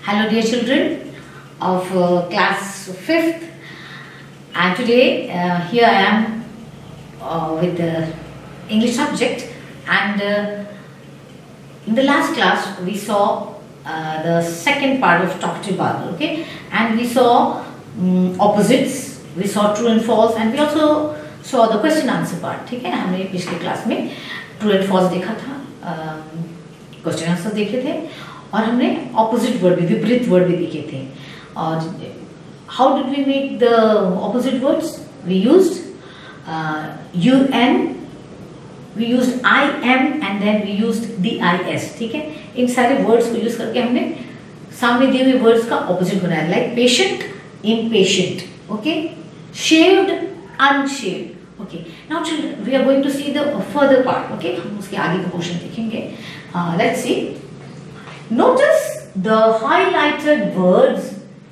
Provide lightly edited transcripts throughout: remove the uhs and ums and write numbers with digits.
Hello dear children of class 5th, and today here I am with the English subject, and in the last class we saw the second part of talk to Bible, okay, and we saw opposites, we saw true and false, and we also saw the question answer part. ठीक है, हमने पिछले class में true and false देखा था, question answer देखे थे, और हमने ऑपोजिट वर्ड भी, विपरीत वर्ड भी देखे थे. और how did we make the opposite words? We used U N, we used I M, and then we used D I S. ठीक है, इन सारे वर्ड्स को यूज करके हमने सामने दिए हुए वर्ड्स का ऑपोजिट बनाया, like patient, impatient, okay, shaved, unshaved. Okay, now children, we are going to see the further part. Okay, हम उसके आगे का पोर्शन देखेंगे. Let's see. Notice the highlighted words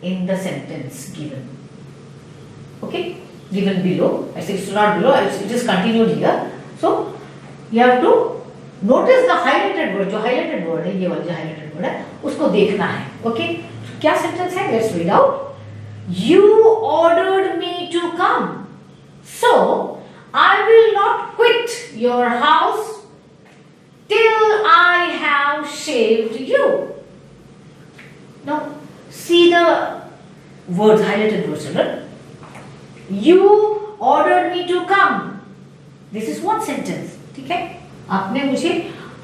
in the sentence given. Okay, given below. Actually, it's not below. It is continued here. So you have to notice the highlighted word. जो highlighted word है, ये वाला जो highlighted word है, उसको देखना है. Okay, क्या sentence है? Let's read out. You ordered me to come, so I will not quit your house till I have shaved you. Now, see the words, highlighted words, children. You ordered me to come. This is one sentence. ठीक है? आपने मुझे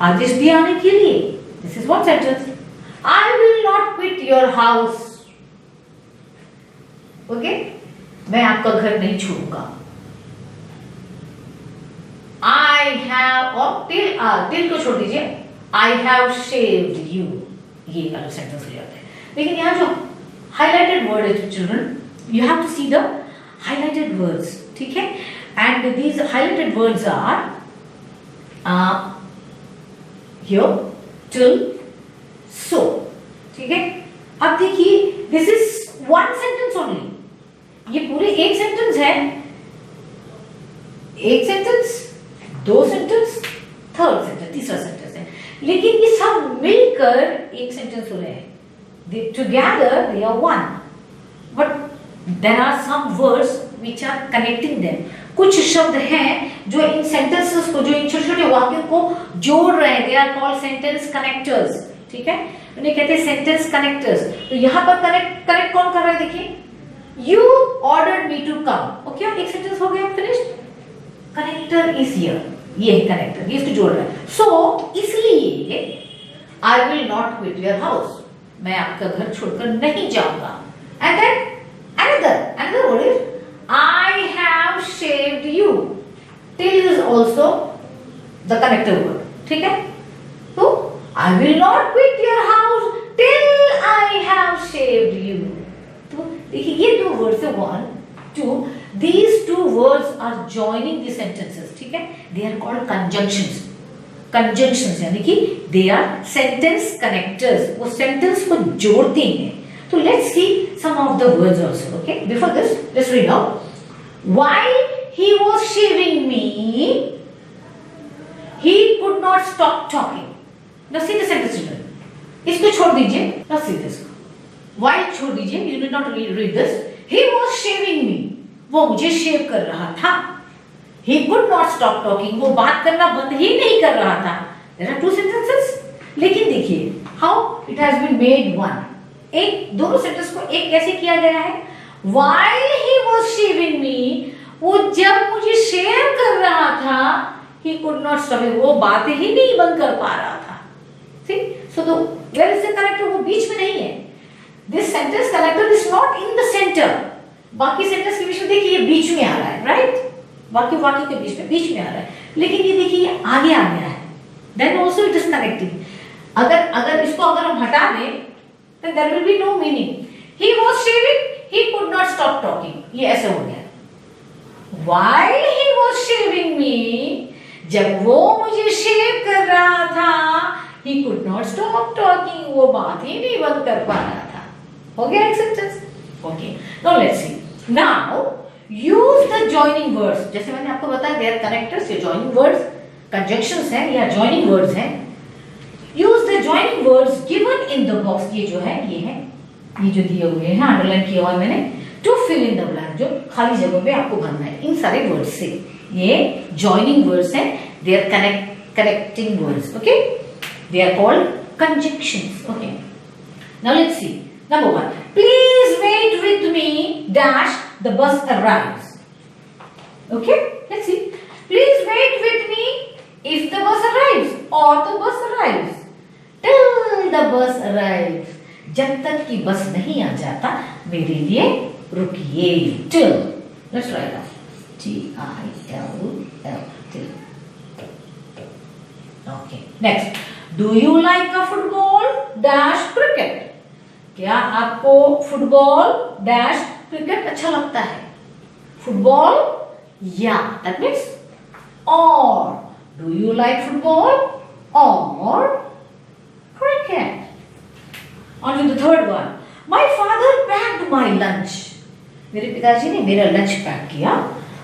आदेश दिया आने के लिए. This is one sentence. I will not quit your house. Okay? मैं आपका घर नहीं छोड़ूंगा. I have, और till को छोड़ दीजिए, I have shaved you, ये अलग सेंटेंस हो जाता है. लेकिन यहाँ जो highlighted word है children, you have to see the highlighted words. ठीक है, and these highlighted words are here, till, so. ठीक है, अब देखिए, this is one sentence only. ये पूरे एक सेंटेंस है, एक सेंटेंस, दो सेंटेंस, थर्ड सेंटेंस, तीसरा सेंटेंस है, लेकिन ये सब मिलकर एक सेंटेंस हो रहे हैं. Together they are one, but there are some words which are connecting them. कुछ शब्द हैं जो इन सेंटेंसेस को, जो इन छोटे-छोटे वाक्यों को जोड़ रहे हैं. they are called sentence connectors. ठीक है, उन्हें कहते हैं सेंटेंस कनेक्टर्स. तो यहाँ पर कनेक्ट कौन कर रहा है? देखिए, you ordered me to come. Okay, एक सेंटेंस हो गया, फिनिश्ड. कनेक्टर इज हियर, ये है कनेक्टर, ये इसको जोड़ रहा है. सो इसलिए I will not quit your house, मैं आपका घर छोड़कर नहीं जाऊंगा. And then another word is I have shaved you. Till is also the connector word. ठीक है, तो I will not quit your house till I have shaved you. तो देखिए, ये दो वर्ड्स है, 1 2. These two words are joining the sentences. ठीक है, they are called conjunctions. Conjunctions यानी कि they are sentence connectors. वो sentence को जोड़ते हैं. तो let's see some of the words also. Okay, before this, let's read out. While he was shaving me, he could not stop talking. Now see the sentence children. इसको छोड़ दीजिए. Now see this. While छोड़ दीजिए. You did not read this. He was shaving me. वो मुझे शेव कर रहा था. He could not stop talking. वो बात करना बंद ही नहीं कर रहा था. There are two sentences. लेकिन देखिए how it has been made one. एक दोनों सेंटेंस को एक कैसे किया गया है? While he was shaving me, वो जब मुझे शेव कर रहा था, he could not stop. वो बातें ही नहीं बंद कर पा रहा था. See? So the where is the connector? वो बीच में नहीं है. This sentence connector is not in the center. बाकी सेंटेंस के बीच में देखिए, ये बीच में आ रहा है, राइट? बाकी वाक्य के बीच में आ रहा है, लेकिन ये देखिए ये आगे आ गया है. Then also it is connecting. अगर इसको हम हटा दें, then there will be no meaning. He was shaving, he could not stop talking. ये ऐसे हो गया. While he was shaving me, जब वो मुझे शेव कर रहा था, he could not stop talking. वो बात ही नहीं बंद कर पा रहा था. हो गया एक sentence. Okay, now let's see. Now use the joining words. जैसे मैंने आपको बताया, they are connectors. ये joining words conjunctions हैं या joining words हैं. Use the joining words given in the box, ये जो है ये जो दिए हुए हैं अंडरलाइन किया हुआ है मैंने, to fill in the blank, जो खाली जगह पे आपको भरना है इन सारे वर्ड्स से। ये जॉइनिंग वर्ड्स हैं, they are connecting words, okay, they are called conjunctions, okay. Now let's see number 1, please wait with me dash the bus arrives, okay, let's see, please wait with me if the bus arrives or the bus arrives till the bus arrives, जब तक कि बस नहीं आ जाता मेरे लिए रुकिए, till, let's write down T-I-L-L, till, okay। Next, do you like a football dash cricket, क्या आपको फुटबॉल डैश क्रिकेट अच्छा लगता है, फुटबॉल या, दैट मीन्स और, डू यू लाइक फुटबॉल और cricket. On to the third one, my father packed my lunch, मेरे पिताजी ने मेरा लंच पैक किया।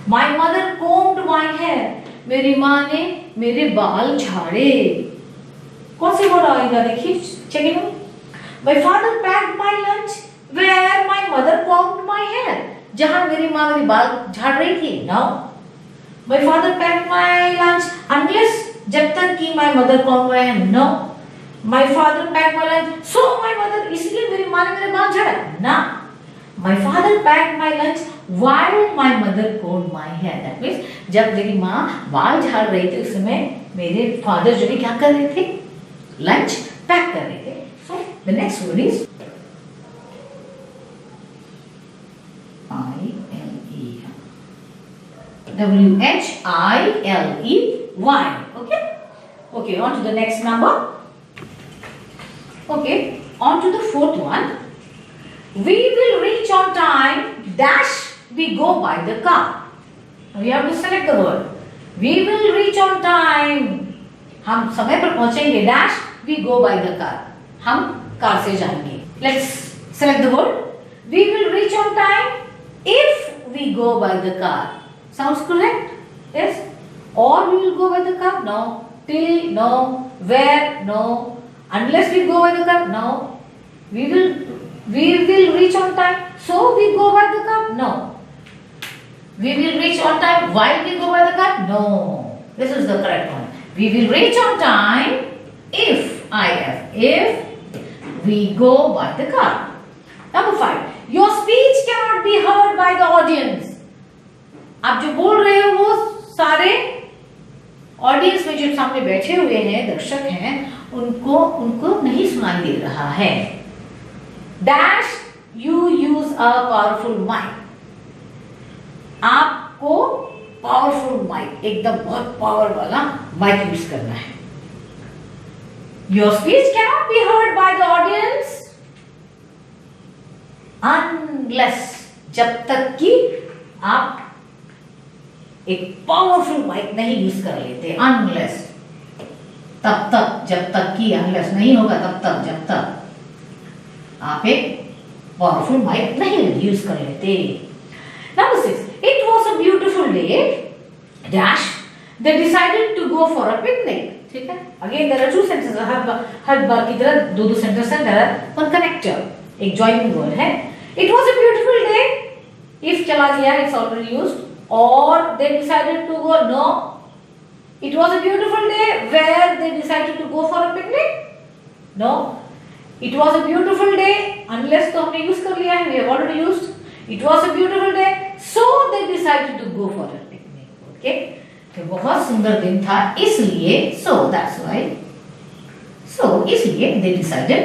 My mother combed my hair, मेरी माँ ने मेरे बाल झाड़े। कौन से वर्ड आएगा देखिए, check it out. My father packed my lunch where my mother combed my hair, जहाँ मेरी माँ मेरे बाल झाड़ रही थी। Now, my father packed my lunch unless, जब तक कि my mother combed my hair। No, my father packed my lunch so my mother, इसलिए मेरी माँ ने मेरे बाल झाड़ा। ना, my father packed my lunch while my mother combed my hair, that means जब मेरी माँ बाल झाड़ रही थी उस समय मेरे फादर जो है क्या कर रहे थे, लंच पैक कर रहे थे। The next word is I-L-E, W-H-I-L-E-Y, okay? Okay, on to the next number. Okay, on to the fourth one. We will reach on time, dash, we go by the car. Now you have to select the word. We will reach on time. हम समय पर पहुंचेंगे, dash, we go by the car. हम car से जाएंगे। Let's select the word. We will reach on time if we go by the car. Sounds correct? Yes? Or we will go by the car? No. Till? No. Where? No. Unless we go by the car? No. We will reach on time, so we go by the car? No. We will reach on time while we go by the car? No. This is the correct one. We will reach on time if we go by the car. Number 5, your speech cannot be heard by the audience. आप जो बोल रहे हो वो सारे audience में जो सामने बैठे हुए हैं, दर्शक हैं, उनको नहीं सुनाई दे रहा है। Dash, you use a powerful mic. आपको पावरफुल माइक, एकदम बहुत पावर वाला माइक यूज करना है। Your speech cannot be heard by the audience unless, जब तक कि आप एक पावरफुल माइक नहीं यूज कर लेते। unless, तब तक, जब तक कि, unless नहीं होगा तब तक, जब तक आप एक पावरफुल माइक नहीं यूज कर लेते। Number 6, it was a beautiful day, dash, they decided to go for a picnic. ठीक है, again there are two sentences, हर बार की तरह दो सेंटेंस हैं, देयर आर वन कनेक्टर, एक जॉइनिंग वर्ड है। It was a beautiful day, if चला गया, इट्स ऑलरेडी यूज्ड, और they decided to go, no, it was a beautiful day where they decided to go for a picnic, no, it was a beautiful day, unless तो हमने use कर लिया है, we have already used, it was a beautiful day so they decided to go for a picnic, okay. तो बहुत सुंदर दिन था इसलिए, so that's why, so इसलिए they decided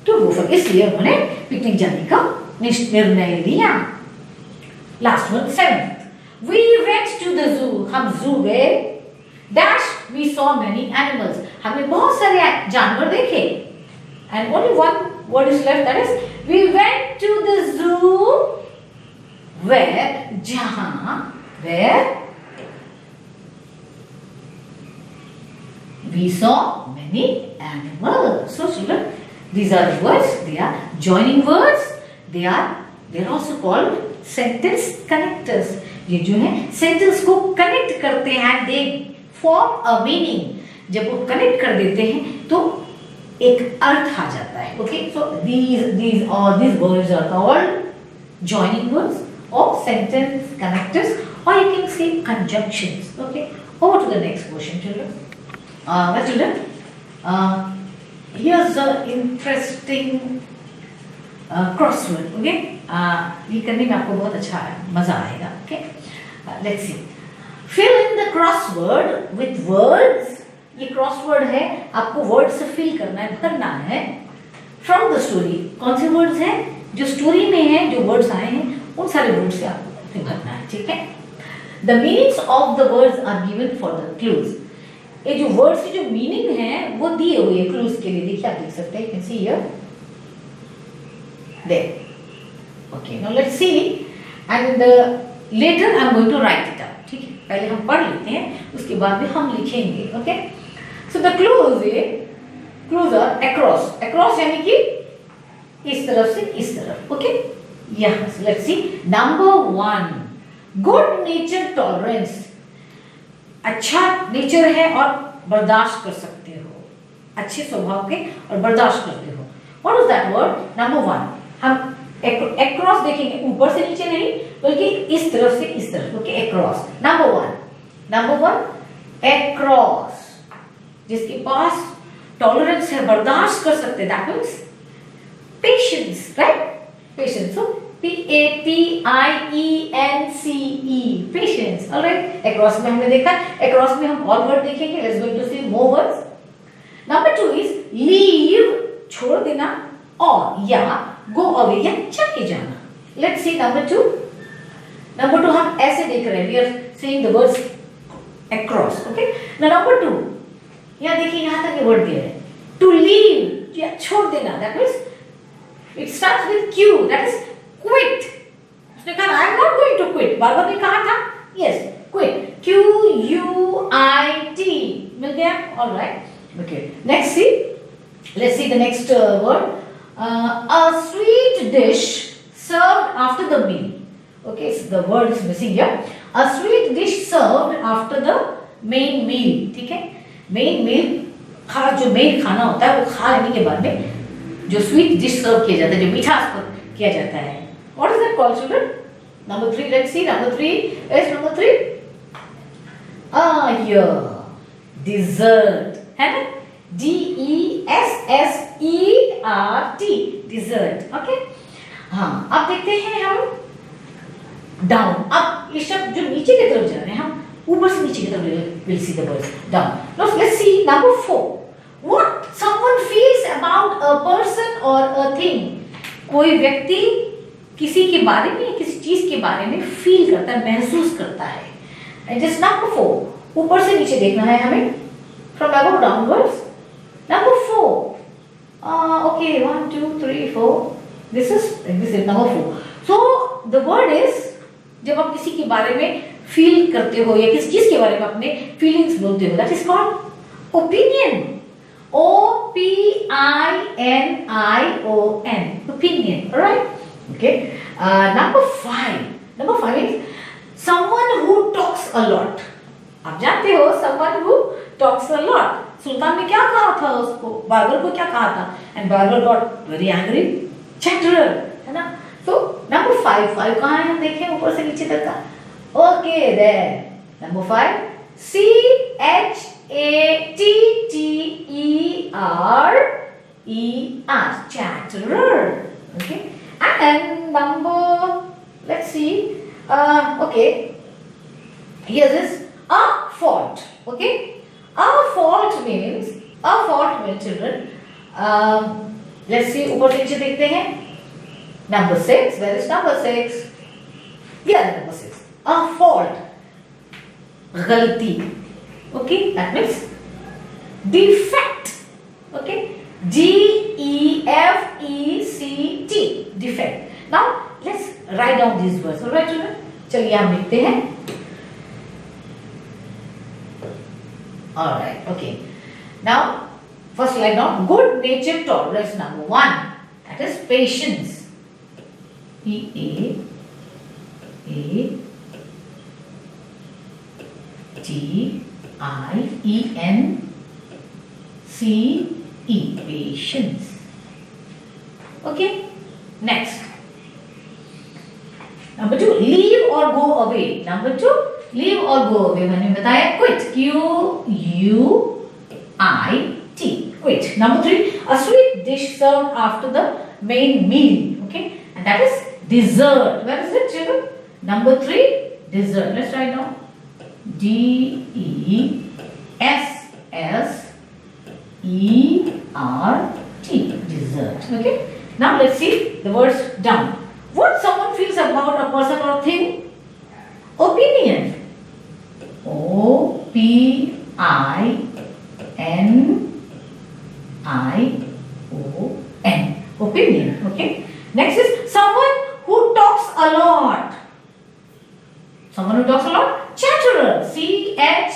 to go for, इसलिए उन्होंने पिकनिक जाने का निर्णय लिया। Last one, 7th, we went to the zoo, हम zoo गए, dash, we saw many animals, हमने बहुत सारे जानवर देखे, and only one word is left, that is we went to the zoo where, जहां, where we saw many animals. So children, these are the words, they are joining words, they are also called sentence connectors. ये जो है sentence को connect करते हैं, they form a meaning. जब वो connect कर देते हैं तो एक अर्थ आ जाता है. Okay, so these words are called joining words or sentence connectors, or you can say conjunctions. Okay, over to the next question, children. Well, children, here's an interesting crossword. Okay, ये करने में आपको बहुत अच्छा मजा आएगा. Okay, let's see. Fill in the crossword with words. ये crossword है, आपको वर्ड से फिल करना है, भरना है. फ्रॉम द स्टोरी, कौन से वर्ड्स हैं जो स्टोरी में है, जो वर्ड्स आए हैं उन सारे वर्ड्स से आपको भरना है. ठीक है. The meanings of the words are given for the clues. ये जो वर्ड्स की जो मीनिंग है वो दिए हुए हैं क्लूज के लिए. देखिए, आप देख सकते हैं, you can see here, there. Okay, now let's see, and later I am going to write it out. ठीक है, पहले हम पढ़ लेते हैं, उसके बाद में हम लिखेंगे. Okay, so the clues are across. Across यानी कि इस तरफ से इस तरफ. ओके, यहां से let's see. Number 1, good nature tolerance. अच्छा नेचर है और बर्दाश्त कर सकते हो, अच्छे स्वभाव के और बर्दाश्त करते हो. What is that word? Number 1. हम अक्रॉस देखेंगे, ऊपर से नीचे नहीं बल्कि इस तरफ से इस तरफ. Okay, across. नंबर 1 अक्रॉस, जिसके पास टॉलरेंस है, बर्दाश्त कर सकते. That means patience, right? Patience. So PATIENCE, patience. Alright, across में हमने देखा. अक्रॉस में हम और वर्ड देखेंगे. Let's going to see more words. Number 2 is leave, छोड़ देना, और या गो अवे, या चले जाना. Let's see number 2. नंबर 2 हम ऐसे देख रहे हैं. We are seeing the words across. Okay, number 2, यहाँ देखिए, यहाँ तक ये वर्ड दिया है, टू लीव, या छोड़ देना. That means it starts with Q, that is quit. उसने कहा I am not going to quit. बार-बार ने कहा था. Yes, quit. QUIT मिल गया. Alright. Okay, next see, let's see the next word. A sweet dish served after the meal. Okay, so the word is missing here. A sweet dish served after the main meal. ठीक है, main मील जो main खाना होता है वो खा लेने के बाद में जो स्वीट डिश सर्व किया जाता है, जो मीठा किया जाता है. What is that called, children? Number 3, let's see. Number 3 is number 3. Here dessert है ना, DESSERT, डिजर्ट. ओके, हाँ, अब देखते हैं हम डाउन. अब ये शब्द जो नीचे की तरफ जा रहे हैं, हम ऊपर से नीचे की तरफ we'll see the words down. Now let's see number 4. What someone feels about a person or a thing. कोई व्यक्ति किसी के बारे में, किसी चीज के बारे में फील करता है, महसूस करता है. And just number 4, ऊपर से नीचे देखना है हमें, from above downwards. Number 4. Okay, 1 2 3 4. This is number 4. So the word is, जब आप किसी के बारे में फील करते हो या किसी चीज के बारे में अपने फीलिंग्स बोलते हो, that is called opinion. OPINION, opinion. Alright? Okay. Number 5 is someone who talks a lot. आप जानते हो someone who talks a lot. सुल्तान ने क्या कहा था उसको, बाबर को क्या कहा था? And Babar got very angry. Chatterer, है ना? So number 5 कहाँ है, हम देखें ऊपर से नीचे तक का. Okay, there. Number 5, CHATTER, chatterer. Okay, and number, let's see. Okay, here is a fault. Okay, a fault means children. Let's see, ऊपर से नीचे देखते हैं. Number 6, where is number 6? Here is number 6. A fault, गलती. Okay, that means defect. Okay, DEFECT, defect. Now let's write down these words. Alright, children, चलिए हम लिखते हैं. Alright, okay. Now first write down good nature tolerance. Number 1, that is patience. PATIENCE. E. Patience. Okay. Next. Number 2, leave or go away. Number 2, leave or go away. मैंने बताया quit. Q-U-I-T. Quit. Number 3, a sweet dish served after the main meal. Okay, and that is dessert. Where is it, children? Number 3, dessert. Let's write down. D-E-S-S-E-R-T. Dessert. Okay. Now let's see the words down. What someone feels about a person or thing? Opinion. O-P-I-N-I-O-N. Opinion. Okay. Next is someone who talks a lot. Someone who talks a lot? Chatterer. C-H-A-T-T-E-R-E.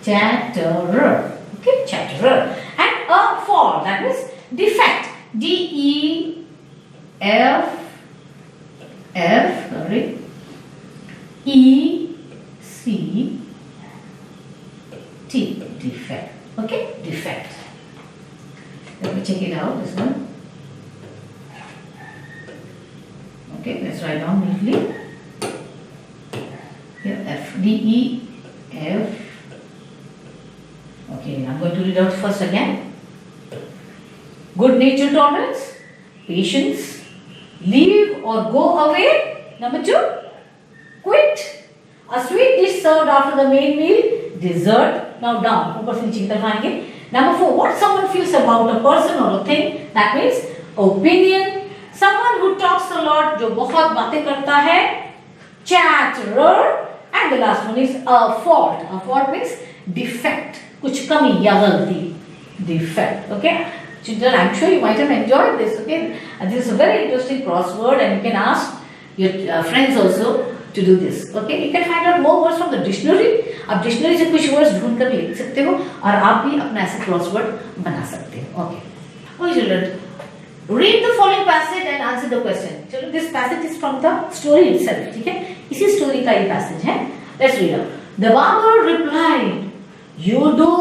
Chatterer. Okay, chatterer. And a fault, that means defect. D-E-F-F, sorry, E-C-T, defect. Okay, defect. Let me check it out, this one. Okay, let's write down neatly. Here, F, D-E-F. Okay, I'm going to read out first again. Good nature tolerance, patience, leave or go away. Number 2, quit. A sweet dish served after the main meal, dessert. Now down, ऊपर से नीचे की तरफ आएंगे. Number 4, what someone feels about a person or a thing. That means opinion. Someone who talks a lot, जो बहुत बातें करता है. Chatterer. And the last one is a fault. A fault means defect. कुछ कमी या गलती. Defect. Okay. Children, I'm sure you might have enjoyed this. Okay. And this is a very interesting crossword, and you can ask your friends also to do this. Okay. You can find out more words from the dictionary. आप dictionary से कुछ words ढूंढ कर लिख सकते हो और आप भी अपना ऐसा क्रॉसवर्ड बना सकते हो. Okay. Okay, children. Read the following passage and answer the question. Children, this passage is from the story itself. ठीक है? इसी स्टोरी का ये पैसेज है. Let's read out. The barber replied, "You do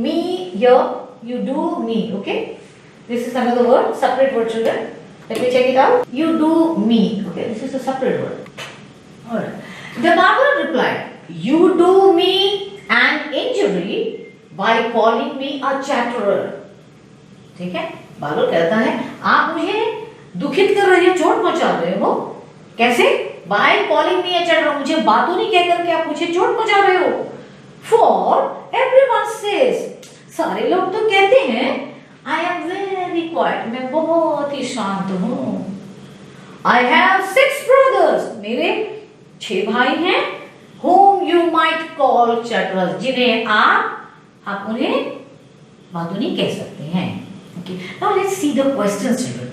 me your, you do me." Okay. This is another word, separate word, children. Let me check it out. You do me. Okay, this is a separate word. All right. The barber replied, "You do me an injury by calling me a chatterer." ठीक है? Barber कहता है, आप मुझे दुखित कर रहे हो, चोट पहुंचा रहे हो. कैसे? By calling me a chatterer. मुझे बातों नहीं कहकर के आप मुझे चोट पहुंचा रहे हो. For everyone says, सारे लोग तो कहते हैं, I am very quiet. मैं बहुत ही शांत हूँ. I have 6 brothers. मेरे 6 भाई हैं. Whom you might call chatterers. जिन्हें आप उन्हें बातों नहीं कह सकते हैं. Okay. Now let's see the questions, children.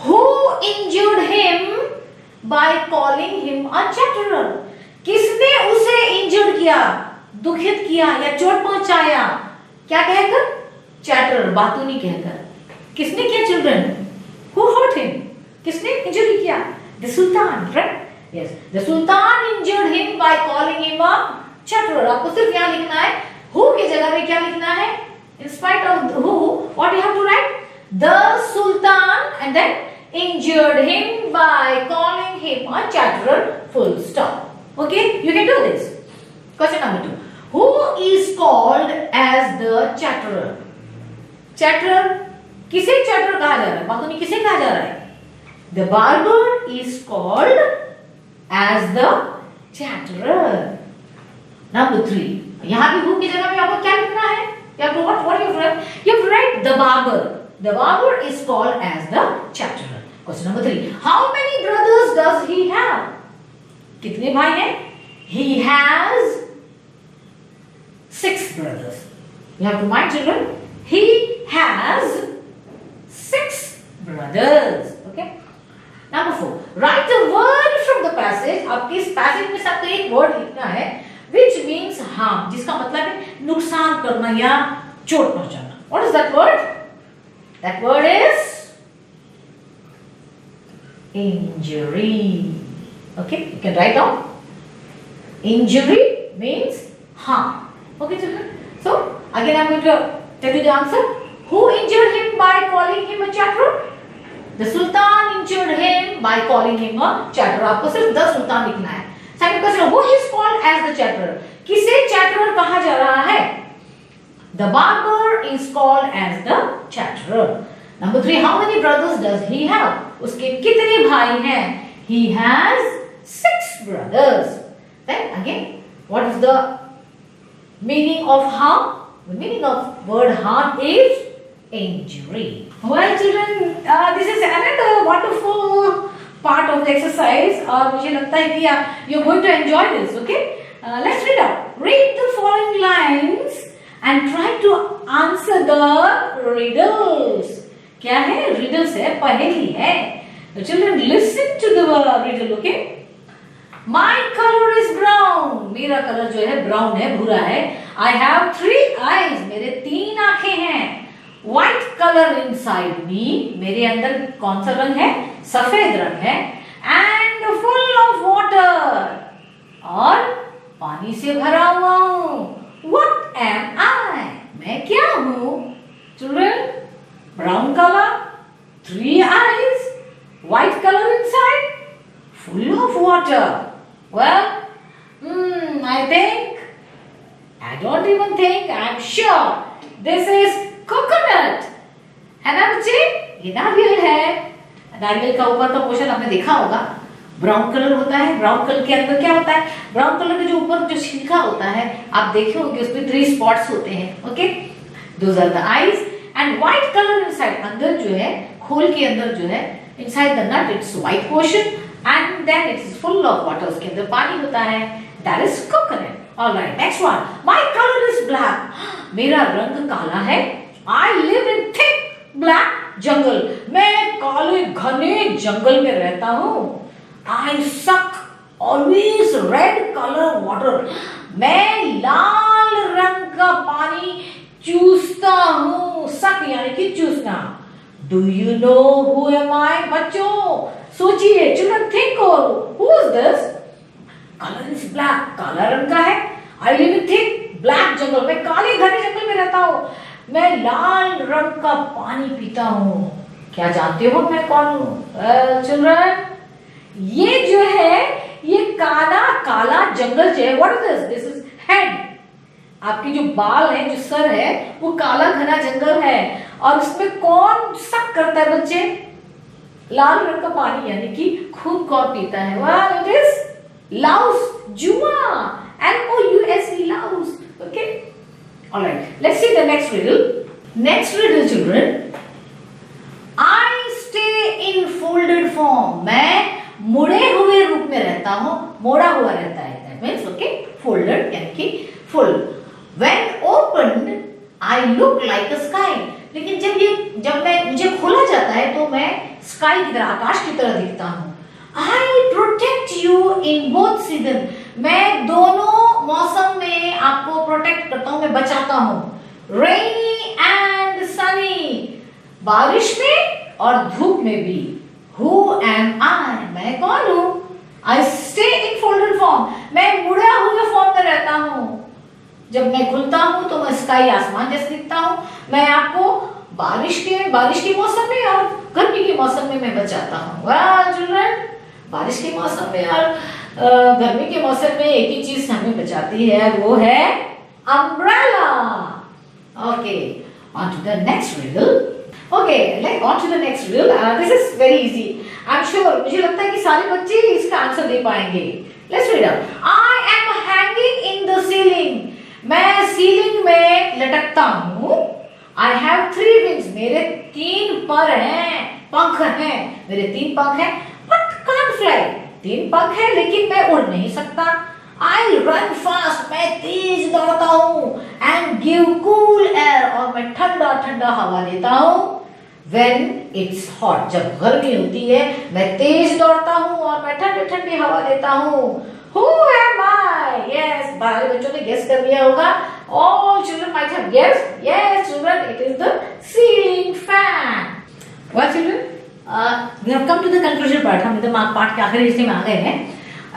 Who injured him by calling him a chatterer? किसने उसे इंजर्ड किया, दुखित किया या चोट पहुंचाया? क्या कहकर? चैटरर, बातों नहीं कहकर. किसने किया, चिल्ड्रन? Who hurt him? किसने इंजरी किया? The Sultan, right? Yes. The Sultan injured him by calling him a chatterer. आपको सिर्फ यहाँ लिखना है. Who की जगह में क्या लिखना है? In spite of who, what you have to write? The Sultan and then injured him by calling him a chatterer. Full stop. Okay, you can do this. Question number 2. Who is called as the chatterer? Chatterer, किसे chatterer कहा जा रहा है? बातों में किसे कहा जा रहा है? The barber is called as the chatterer. Number 3. यहाँ भी who की जगह में आपको क्या लिखना है? You have to what you write? You have to write the barber. The barber is called as the chatterer. Question number 3. How many brothers does he have? कितने भाई हैं? He has 6 brothers. You have to mind, children. He has 6 brothers. Okay. Number 4. Write a word from the passage. आपके इस passage में सबको एक word लिखना है, which means harm, जिसका मतलब है नुकसान करना या चोट पहुंचाना. What is that word? That word is injury. Okay, you can write down Injury means harm. Okay, children? So, again I am going to tell you the answer. Who injured him by calling him a chatterer? The Sultan injured him by calling him a chatterer. आपको सिर्फ the Sultan लिखना है. Second question, who is called as the chatterer? किसे chatterer कहा जा रहा है? The barber is called as the chatterer. Number 3, how many brothers does he have? उसके कितने भाई हैं? He has 6 brothers. Then again, what is the meaning of harm? The meaning of word harm is injury. Well, children, this is another wonderful part of the exercise. और मुझे लगता है कि you're going to enjoy this. Okay? Let's read out. Read the following lines and try to answer the riddles. क्या है? Riddles है, पहेली है. So children, listen to the riddle. Okay? My color is brown. मेरा colour जो है brown है, भूरा है. I have 3 eyes. मेरे 3 आंखें हैं. White color inside me. मेरे अंदर कौन सा रंग है? सफेद रंग है. And full of water. और पानी से भरा हुआ हूँ. What am I? मैं क्या हूँ? Children, brown color, 3 eyes, white color inside, full of water. Well, I don't even think, I'm sure this is coconut. है ना बच्चे? ये नारियल है. नारियल का ऊपर का पोर्शन आपने देखा होगा. ब्राउन कलर होता है. ब्राउन कलर के अंदर क्या होता है? ब्राउन कलर के जो ऊपर जो छिलका होता है, आप देखे होंगे उसमें 3 स्पॉट्स होते हैं. Okay, those are the eyes. And white colour inside, अंदर जो है, खोल के अंदर जो है, inside the nut it's white portion and then it is full of water. उसके अंदर पानी होता है. That is coconut. Alright, next one. My colour is black. मेरा रंग काला है. I live in thick black jungle. मैं काले घने जंगल में रहता हूँ. I suck always red color water. मैं लाल रंग का पानी चूसता हूँ. suck यानी कि चूसना. Do you know who am I? बच्चों सोचिए. Children think of who is this? Color is black. काला रंग का है. I live in thick black jungle. मैं काले घने जंगल में रहता हूँ. मैं लाल रंग का पानी पीता हूँ. क्या जानते हो मैं कौन हूँ? Children, ये जो है, ये काला काला जंगल जो है, what is this? This is head. आपके जो बाल है, जो सर है, वो काला घना जंगल है. और उसमें कौन सक करता है बच्चे? लाल रंग का पानी, यानी कि खून कौन पीता है? वेल, इट इज लाउस, जुआ. LOUSE, Laue's. Okay, alright, let's see the next riddle. Next riddle children. I stay in folded form. मैं मुड़े हुए रूप में रहता हूँ. मोड़ा हुआ रहता है. दैट मींस ओके, फोल्डेड यानी कि full. When opened I look like a sky. लेकिन जब मुझे खोला जाता है तो मैं स्काई की तरह, आकाश की तरह दिखता हूँ. I protect you in both season. मैं दोनों मौसम में आपको प्रोटेक्ट करता हूँ, मैं बचाता हूँ. रेनी एंड सनी. बारिश में और धूप में भी. Who am I? मैं कौन हूँ? I stay in folded form. मैं मुड़ा हुए फॉर्म में रहता हूँ. जब मैं खुलता हूँ तो मैं स्काई, आसमान जैसे दिखता हूँ. मैं आपको बारिश के मौसम में और गर्मी के मौसम में मैं बचाता हूँ. Well, children, बारिश के मौसम में और गर्मी के मौसम में एक ही चीज हमें बचाती है, वो है umbrella. Okay, on to the next riddle. Okay, let's on to the next riddle. This is very easy. I'm sure. मुझे लगता है कि सारे बच्चे इसका आंसर दे पाएंगे. Let's read out. I am hanging in the ceiling. मैं सीलिंग में लटकता हूँ. I have 3 wings. मेरे 3 पर हैं, पंख हैं. मेरे 3 पंख हैं. But can't fly. 3 पंख हैं लेकिन मैं उड़ नहीं सकता. I run fast. मैं तेज दौड़ता हूँ. And give cool air. और मैं ठंडा ठंडा हवा देता हूँ. When it's hot. जब गर्मी होती है मैं तेज दौड़ता हूँ और मैं ठंडी ठंडी हवा देता हूँ. Who am I? Yes, बाहर बच्चों ने गेस कर लिया होगा. All children might have guessed. Yes, children, it is the ceiling fan. Well, children, we have come to the conclusion part. हम इधर पाठ के आखिरी हिस्से में आ गए हैं.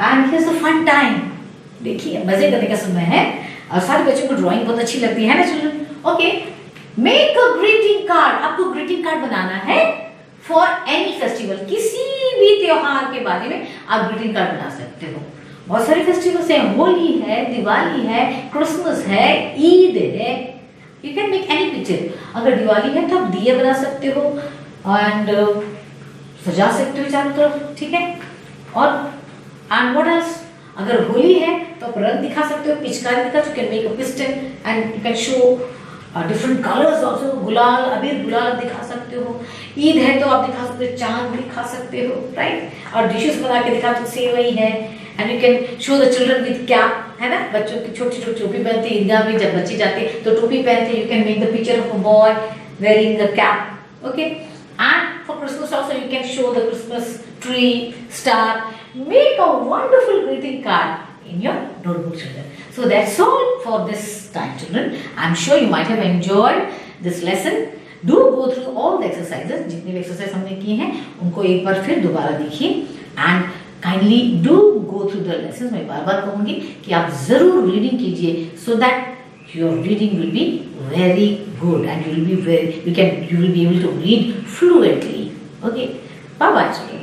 And here's the fun time. देखिए मजे करने का समय है और सारे बच्चों को ड्राइंग बहुत अच्छी लगती है ना children. Okay, make a greeting card. आपको ग्रीटिंग कार्ड बनाना है फॉर एनी फेस्टिवल, किसी भी त्योहार के बारे में आप ग्रीटिंग कार्ड बना सकते हो। बहुत सारे फेस्टिवल्स हैं, होली है, दिवाली है, क्रिसमस है, ईद है। You can make any picture. अगर दिवाली है तो आप दिए बना सकते हो एंड सजा सकते हो चारों तरफ, ठीक है। और एंड व्हाट एल्स, अगर होली है तो आप रंग दिखा सकते हो, पिचकारी दिखा, you can make a piston and you can show different colours also. गुलाल, अबीर गुलाल दिखा सकते हो। ईद है तो आप दिखा सकते हो, चांद दिखा सकते हो, राइट। और डिशेस बना के दिखा, तो सेवई है and you can show the children with cap, है ना। बच्चों की छोटी छोटी टोपी पहनते हैं, ईदगाह में जब बच्चे जाते हैं तो टोपी पहनते हैं। You can make the picture of a boy wearing the cap, okay. And for Christmas also you can show the Christmas tree, star. Make a wonderful greeting card in your notebook, children. So that's all for this time, children. I'm sure you might have enjoyed this lesson. Do go through all the exercises. जितने भी exercise हमने किए हैं उनको एक बार फिर दोबारा देखिए and kindly do go through the lessons. मैं बार-बार कहूँगी कि आप जरूर reading कीजिए so that your reading will be very good and you will be able to read fluently. Okay, bye bye children.